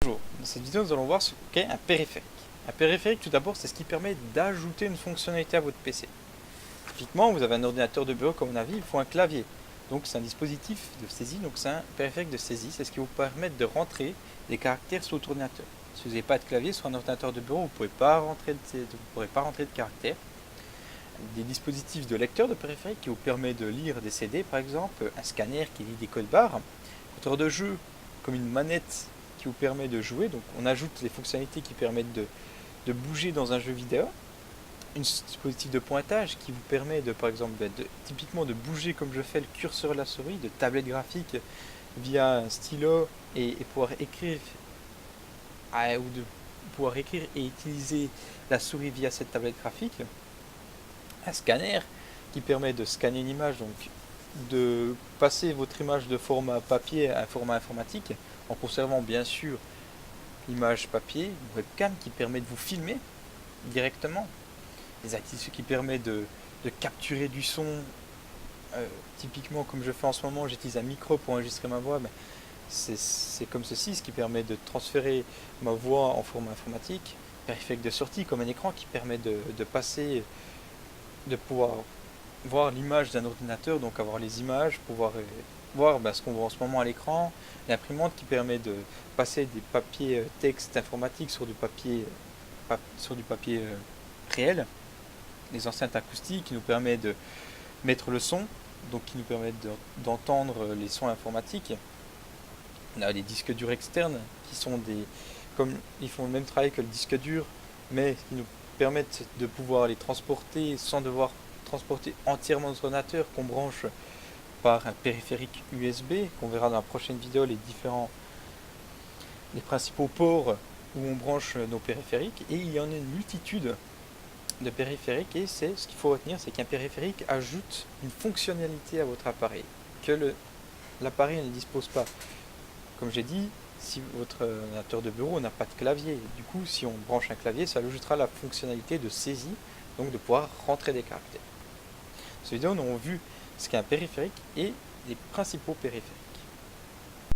Bonjour, dans cette vidéo nous allons voir ce qu'est un périphérique. Un périphérique tout d'abord c'est ce qui permet d'ajouter une fonctionnalité à votre PC. Typiquement vous avez un ordinateur de bureau comme on a vu, il faut un clavier. Donc c'est un dispositif de saisie, donc c'est un périphérique de saisie, c'est ce qui vous permet de rentrer des caractères sur votre ordinateur. Si vous n'avez pas de clavier sur un ordinateur de bureau, vous ne pourrez pas rentrer de caractères. Des dispositifs de lecteur de périphérique qui vous permet de lire des CD par exemple, un scanner qui lit des codes barres, contrôleur de jeu comme une manette qui vous permet de jouer, donc on ajoute les fonctionnalités qui permettent de bouger dans un jeu vidéo, un dispositif de pointage qui vous permet de, par exemple, typiquement de bouger comme je fais le curseur de la souris, de tablette graphique via un stylo et pouvoir écrire ou de pouvoir écrire et utiliser la souris via cette tablette graphique, un scanner qui permet de scanner une image, donc de passer votre image de format papier à un format informatique en conservant bien sûr l'image papier, une webcam qui permet de vous filmer directement, des activités qui permettent de capturer du son, typiquement comme je fais en ce moment, j'utilise un micro pour enregistrer ma voix, mais c'est comme ceci, ce qui permet de transférer ma voix en format informatique, périphérique de sortie comme un écran qui permet de passer, de pouvoir voir l'image d'un ordinateur, donc avoir les images, pouvoir voir ce qu'on voit en ce moment à l'écran, l'imprimante qui permet de passer des papiers texte informatique sur du papier, réel, les enceintes acoustiques qui nous permettent de mettre le son, donc qui nous permettent d'entendre les sons informatiques. On a les disques durs externes qui sont comme ils font le même travail que le disque dur, mais qui nous permettent de pouvoir les transporter sans devoir transporter entièrement notre ordinateur, qu'on branche par un périphérique USB, qu'on verra dans la prochaine vidéo les principaux ports où on branche nos périphériques, et il y en a une multitude de périphériques, et c'est ce qu'il faut retenir, c'est qu'un périphérique ajoute une fonctionnalité à votre appareil que l'appareil ne dispose pas. Comme j'ai dit, si votre ordinateur de bureau n'a pas de clavier, du coup si on branche un clavier, ça ajoutera la fonctionnalité de saisie, donc de pouvoir rentrer des caractères. Dans cette vidéo, nous avons vu ce qu'est un périphérique et les principaux périphériques.